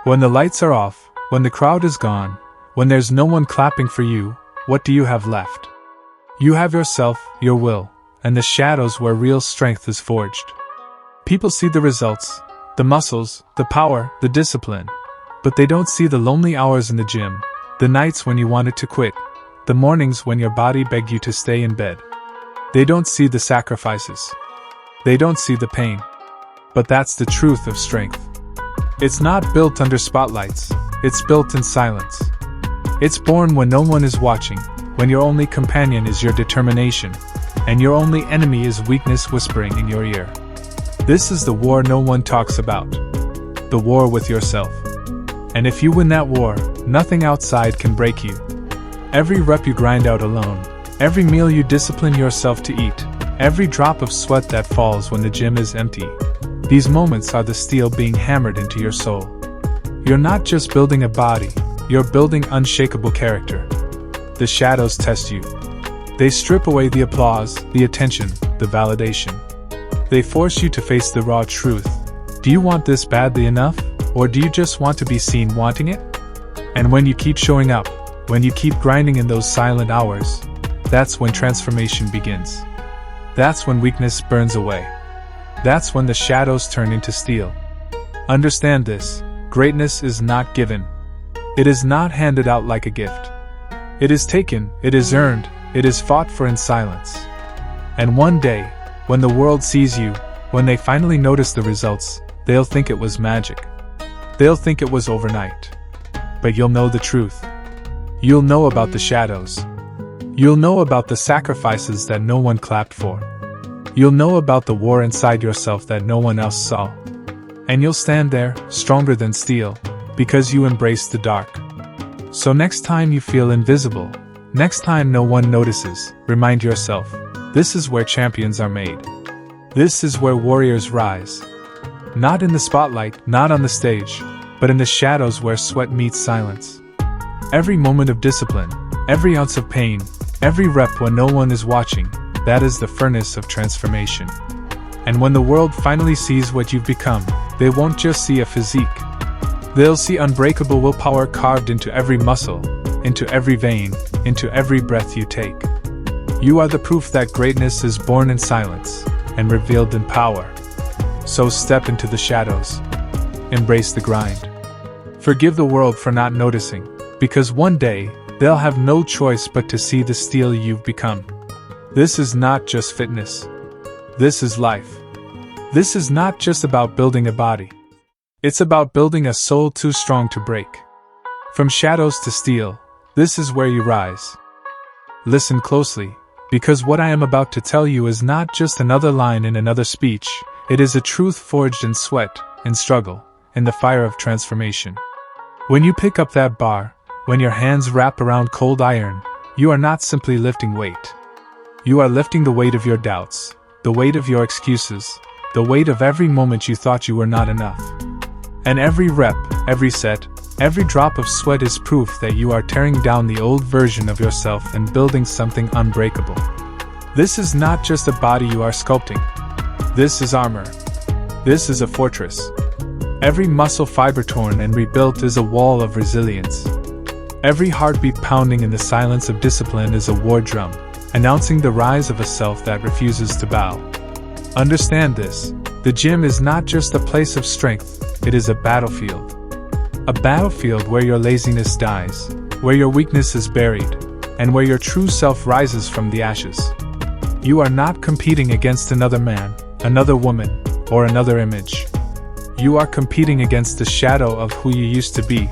When the lights are off, when the crowd is gone, when there's no one clapping for you, what do you have left? You have yourself, your will, and the shadows where real strength is forged. People see the results, the muscles, the power, the discipline, but they don't see the lonely hours in the gym, the nights when you wanted to quit, the mornings when your body begged you to stay in bed. They don't see the sacrifices. They don't see the pain. But that's the truth of strength. It's not built under spotlights, it's built in silence. It's born when no one is watching, when your only companion is your determination, and your only enemy is weakness whispering in your ear. This is the war no one talks about. The war with yourself. And if you win that war, nothing outside can break you. Every rep you grind out alone, every meal you discipline yourself to eat, every drop of sweat that falls when the gym is empty, these moments are the steel being hammered into your soul. You're not just building a body, you're building unshakable character. The shadows test you. They strip away the applause, the attention, the validation. They force you to face the raw truth. Do you want this badly enough, or do you just want to be seen wanting it? And when you keep showing up, when you keep grinding in those silent hours, that's when transformation begins. That's when weakness burns away. That's when the shadows turn into steel. Understand this, greatness is not given. It is not handed out like a gift. It is taken, it is earned, it is fought for in silence. And one day, when the world sees you, when they finally notice the results, they'll think it was magic. They'll think it was overnight. But you'll know the truth. You'll know about the shadows. You'll know about the sacrifices that no one clapped for. You'll know about the war inside yourself that no one else saw. And you'll stand there, stronger than steel, because you embraced the dark. So next time you feel invisible, next time no one notices, remind yourself, this is where champions are made. This is where warriors rise. Not in the spotlight, not on the stage, but in the shadows where sweat meets silence. Every moment of discipline, every ounce of pain, every rep when no one is watching, that is the furnace of transformation. And when the world finally sees what you've become, they won't just see a physique. They'll see unbreakable willpower carved into every muscle, into every vein, into every breath you take. You are the proof that greatness is born in silence and revealed in power. So step into the shadows. Embrace the grind. Forgive the world for not noticing, because one day, they'll have no choice but to see the steel you've become. This is not just fitness. This is life. This is not just about building a body. It's about building a soul too strong to break. From shadows to steel, this is where you rise. Listen closely, because what I am about to tell you is not just another line in another speech, it is a truth forged in sweat, in struggle, in the fire of transformation. When you pick up that bar, when your hands wrap around cold iron, you are not simply lifting weight. You are lifting the weight of your doubts, the weight of your excuses, the weight of every moment you thought you were not enough. And every rep, every set, every drop of sweat is proof that you are tearing down the old version of yourself and building something unbreakable. This is not just a body you are sculpting. This is armor. This is a fortress. Every muscle fiber torn and rebuilt is a wall of resilience. Every heartbeat pounding in the silence of discipline is a war drum, announcing the rise of a self that refuses to bow. Understand this, the gym is not just a place of strength, it is a battlefield. A battlefield where your laziness dies, where your weakness is buried, and where your true self rises from the ashes. You are not competing against another man, another woman, or another image. You are competing against the shadow of who you used to be,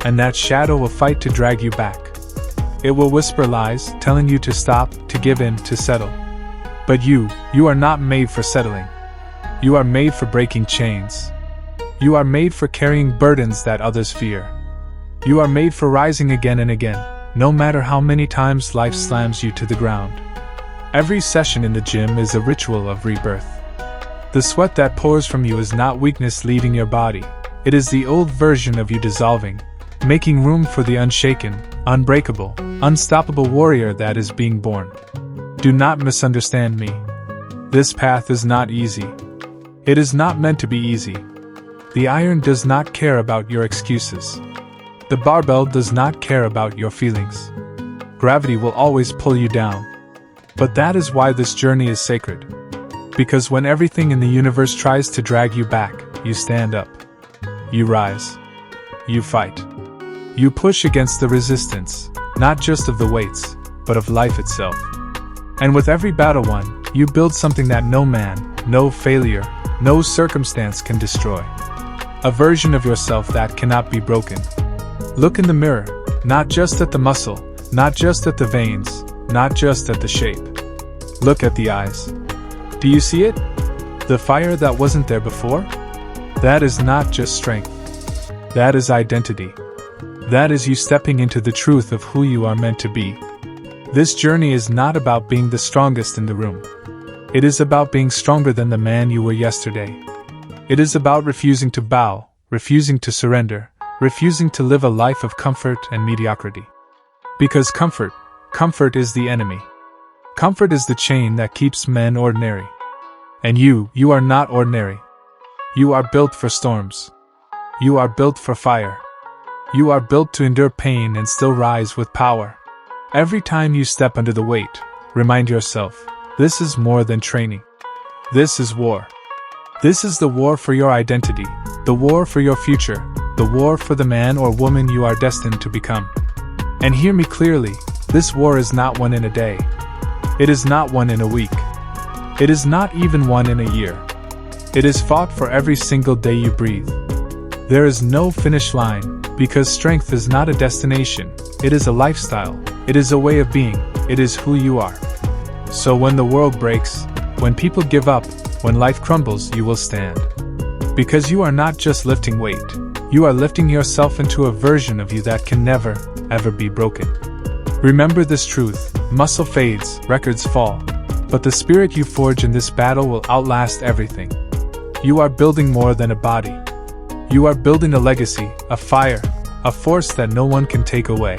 and that shadow will fight to drag you back. It will whisper lies, telling you to stop, to give in, to settle. But you are not made for settling. You are made for breaking chains. You are made for carrying burdens that others fear. You are made for rising again and again, no matter how many times life slams you to the ground. Every session in the gym is a ritual of rebirth. The sweat that pours from you is not weakness leaving your body. It is the old version of you dissolving, making room for the unshaken, unbreakable, unstoppable warrior that is being born. Do not misunderstand me. This path is not easy. It is not meant to be easy. The iron does not care about your excuses. The barbell does not care about your feelings. Gravity will always pull you down. But that is why this journey is sacred. Because when everything in the universe tries to drag you back, you stand up. You rise. You fight. You push against the resistance, not just of the weights, but of life itself. And with every battle won, you build something that no man, no failure, no circumstance can destroy. A version of yourself that cannot be broken. Look in the mirror, not just at the muscle, not just at the veins, not just at the shape. Look at the eyes. Do you see it? The fire that wasn't there before? That is not just strength. That is identity. That is you stepping into the truth of who you are meant to be. This journey is not about being the strongest in the room. It is about being stronger than the man you were yesterday. It is about refusing to bow, refusing to surrender, refusing to live a life of comfort and mediocrity. Because comfort is the enemy. Comfort is the chain that keeps men ordinary. And you are not ordinary. You are built for storms. You are built for fire. You are built to endure pain and still rise with power. Every time you step under the weight, remind yourself, this is more than training. This is war. This is the war for your identity, the war for your future, the war for the man or woman you are destined to become. And hear me clearly, this war is not won in a day. It is not won in a week. It is not even won in a year. It is fought for every single day you breathe. There is no finish line, because strength is not a destination, it is a lifestyle, it is a way of being, it is who you are. So when the world breaks, when people give up, when life crumbles, you will stand. Because you are not just lifting weight, you are lifting yourself into a version of you that can never, ever be broken. Remember this truth, muscle fades, records fall, but the spirit you forge in this battle will outlast everything. You are building more than a body. You are building a legacy, a fire, a force that no one can take away.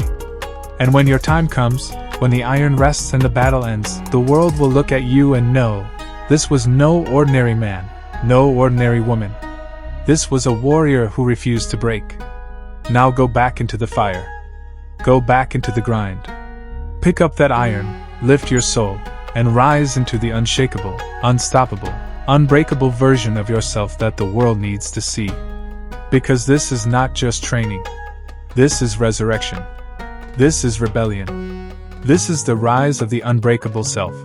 And when your time comes, when the iron rests and the battle ends, the world will look at you and know, this was no ordinary man, no ordinary woman. This was a warrior who refused to break. Now go back into the fire. Go back into the grind. Pick up that iron, lift your soul, and rise into the unshakable, unstoppable, unbreakable version of yourself that the world needs to see. Because this is not just training. This is resurrection. This is rebellion. This is the rise of the unbreakable self.